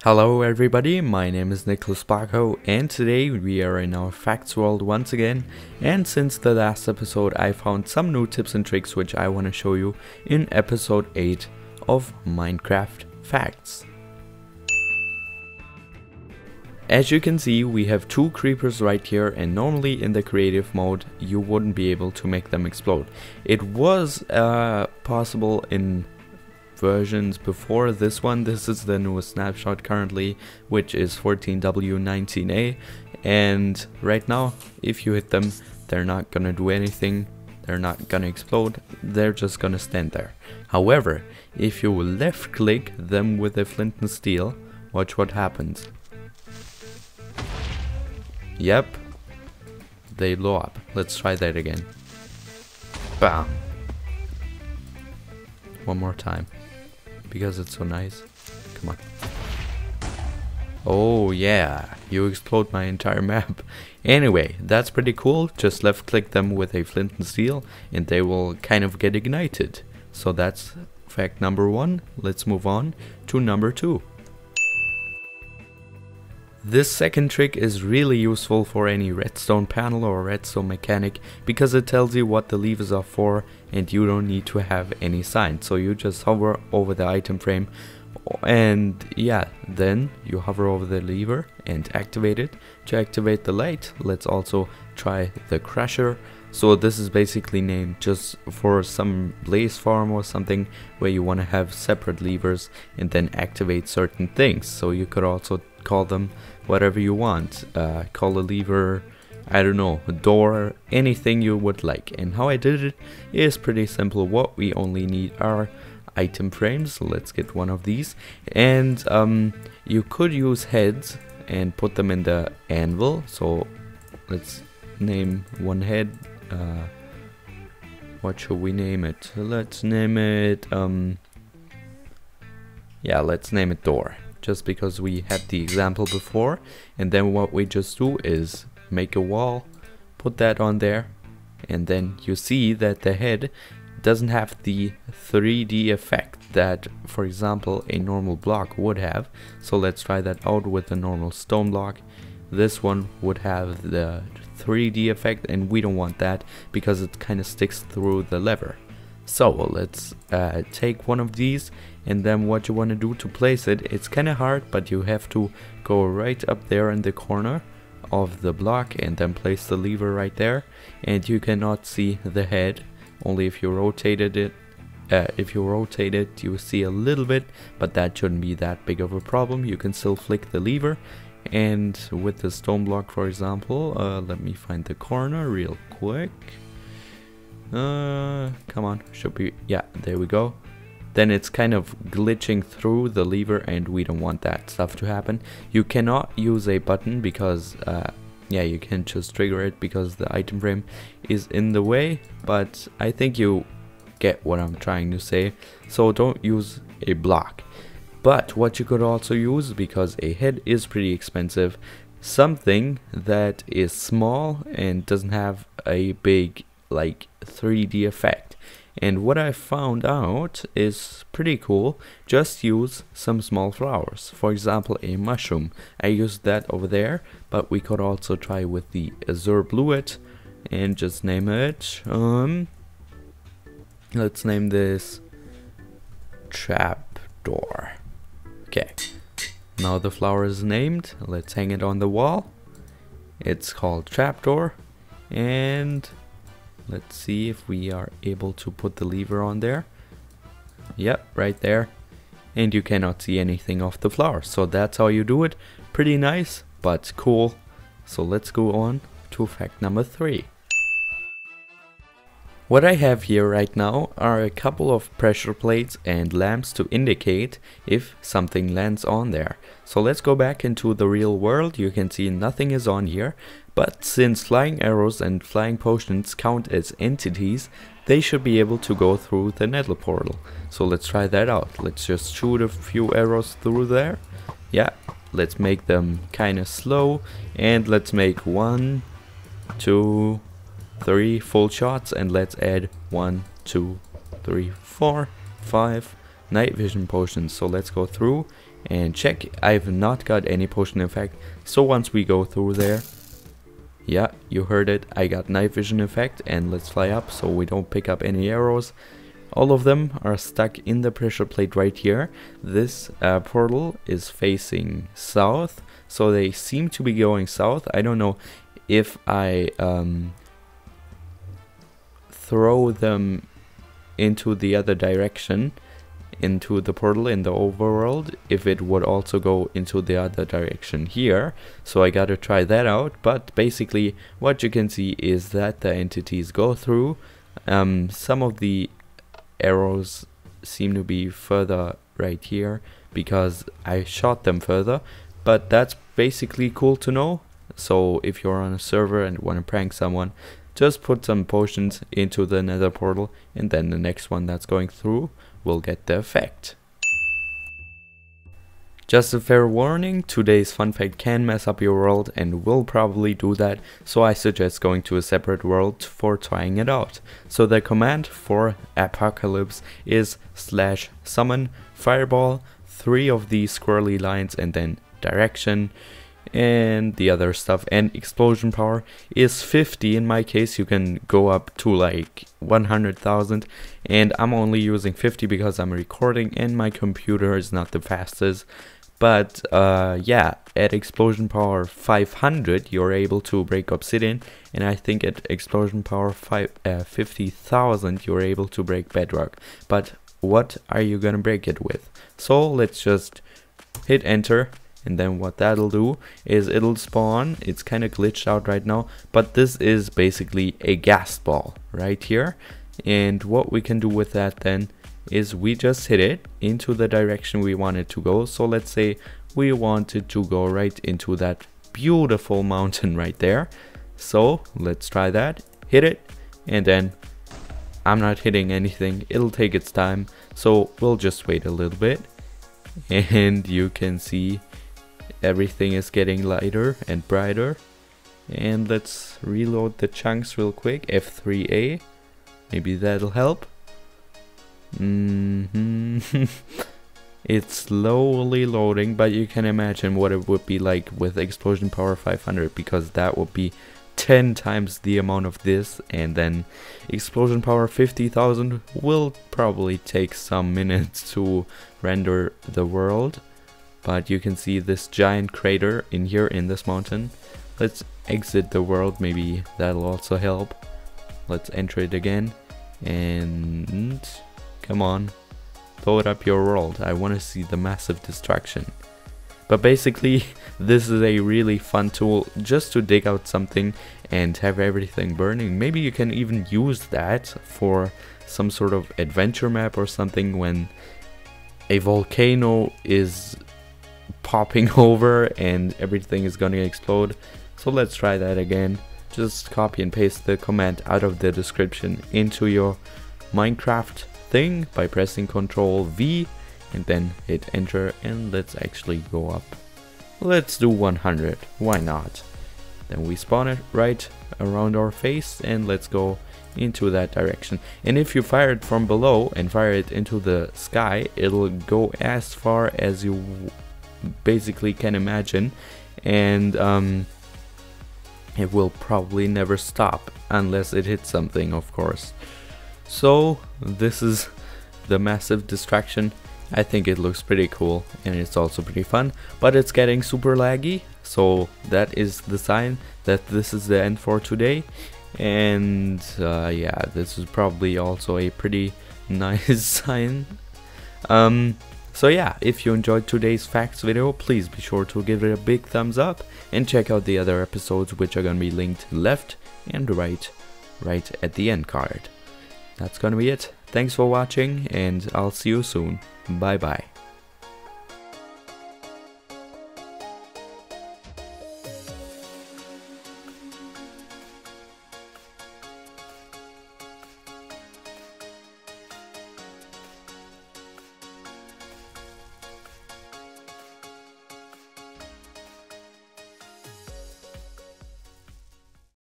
Hello everybody, my name is Nicholas Barco and today we are in our facts world once again, and since the last episode I found some new tips and tricks which I want to show you in episode 8 of Minecraft Facts. As you can see, we have two creepers right here, and normally in the creative mode you wouldn't be able to make them explode. It was possible in versions before this one. This is the newest snapshot currently, which is 14W19A, and right now if you hit them, they're not gonna do anything, they're not gonna explode, they're just gonna stand there. However, if you left click them with a flint and steel, watch what happens. Yep, they blow up. Let's try that again. Bam. One more time, because it's so nice. Come on. Oh yeah, you explode my entire map. Anyway, that's pretty cool. Just left click them with a flint and steel and they will kind of get ignited. So that's fact number 1. Let's move on to number 2. This second trick is really useful for any redstone panel or redstone mechanic, because it tells you what the levers are for and you don't need to have any sign. So you just hover over the item frame and yeah, then you hover over the lever and activate it. To activate the light, let's also try the crusher. So this is basically named just for some blaze farm or something where you want to have separate levers and then activate certain things. So you could also call them whatever you want. Call a lever, I don't know, a door, anything you would like. And how I did it is pretty simple. What we only need are item frames. So let's get one of these, and you could use heads and put them in the anvil. So let's name one head. What should we name it? Let's name it yeah, let's name it door, just because we had the example before. And then what we just do is make a wall, put that on there, and then you see that the head doesn't have the 3D effect that, for example, a normal block would have. So let's try that out with a normal stone block. This one would have the 3D effect, and we don't want that because it kind of sticks through the lever. So let's take one of these, and then what you want to do to place it, it's kind of hard, but you have to go right up there in the corner of the block and then place the lever right there. And you cannot see the head, only if you rotated it. If you rotate it, you see a little bit, but that shouldn't be that big of a problem. You can still flick the lever. And with the stone block, for example, let me find the corner real quick. Come on, should be, yeah, there we go. Then it's kind of glitching through the lever, and we don't want that stuff to happen. You cannot use a button because yeah, you can just trigger it because the item frame is in the way, but I think you get what I'm trying to say. So don't use a block. But what you could also use, because a head is pretty expensive, something that is small and doesn't have a big like 3D effect. And what I found out is pretty cool. Just use some small flowers, for example a mushroom. I used that over there, but we could also try with the azure bluet and just name it let's name this trapdoor. Okay, now the flower is named. Let's hang it on the wall. It's called trapdoor, and let's see if we are able to put the lever on there. Yep, right there. And you cannot see anything of the flower. So that's how you do it. Pretty nice, but cool. So let's go on to fact number 3. What I have here right now are a couple of pressure plates and lamps to indicate if something lands on there. So let's go back into the real world. You can see nothing is on here, but since flying arrows and flying potions count as entities, they should be able to go through the Nether portal. So let's try that out. Let's just shoot a few arrows through there. Yeah, let's make them kind of slow, and let's make 1, 2, 3 full shots, and let's add 1, 2, 3, 4, 5 night vision potions. So let's go through and check, I've not got any potion effect. So once we go through there, yeah, you heard it, I got night vision effect. And let's fly up so we don't pick up any arrows. All of them are stuck in the pressure plate right here. This portal is facing south, so they seem to be going south. I don't know if I throw them into the other direction, into the portal in the overworld, if it would also go into the other direction here. So I gotta try that out. But basically what you can see is that the entities go through. Some of the arrows seem to be further right here because I shot them further, but that's basically cool to know. So if you're on a server and want to prank someone, just put some potions into the nether portal, and then the next one that's going through will get the effect. Just a fair warning, today's fun fact can mess up your world and will probably do that, so I suggest going to a separate world for trying it out. So the command for apocalypse is /summon fireball, 3 of these squirrely lines, and then direction and the other stuff. And explosion power is 50. In my case you can go up to like 100,000, and I'm only using 50 because I'm recording and my computer is not the fastest. But yeah, at explosion power 500 you're able to break obsidian, and I think at explosion power 50,000 you're able to break bedrock. But what are you gonna break it with? So let's just hit enter, and then what that'll do is it'll spawn. It's kind of glitched out right now, but this is basically a gas ball right here. And what we can do with that then is we just hit it into the direction we want it to go. So let's say we wanted to go right into that beautiful mountain right there. So let's try that, hit it, and then I'm not hitting anything. It'll take its time, so we'll just wait a little bit, and you can see everything is getting lighter and brighter. And let's reload the chunks real quick, F3A, maybe that'll help. It's slowly loading, but you can imagine what it would be like with explosion power 500, because that would be 10 times the amount of this. And then explosion power 50,000 will probably take some minutes to render the world. But you can see this giant crater in here in this mountain. Let's exit the world, maybe that'll also help. Let's enter it again, and come on, load up your world. I want to see the massive destruction. But basically this is a really fun tool just to dig out something and have everything burning. Maybe you can even use that for some sort of adventure map or something when a volcano is popping over and everything is gonna explode. So let's try that again. Just copy and paste the command out of the description into your Minecraft thing by pressing Ctrl V, and then hit enter, and let's actually go up. Let's do 100, why not? Then we spawn it right around our face, and let's go into that direction. And if you fire it from below and fire it into the sky, it'll go as far as you basically can imagine, and it will probably never stop unless it hits something, of course. So this is the massive distraction. I think it looks pretty cool, and it's also pretty fun, but it's getting super laggy, so that is the sign that this is the end for today. And yeah, this is probably also a pretty nice sign. So yeah, if you enjoyed today's facts video, please be sure to give it a big thumbs up and check out the other episodes, which are gonna be linked left and right at the end card. That's gonna be it. Thanks for watching, and I'll see you soon. Bye bye.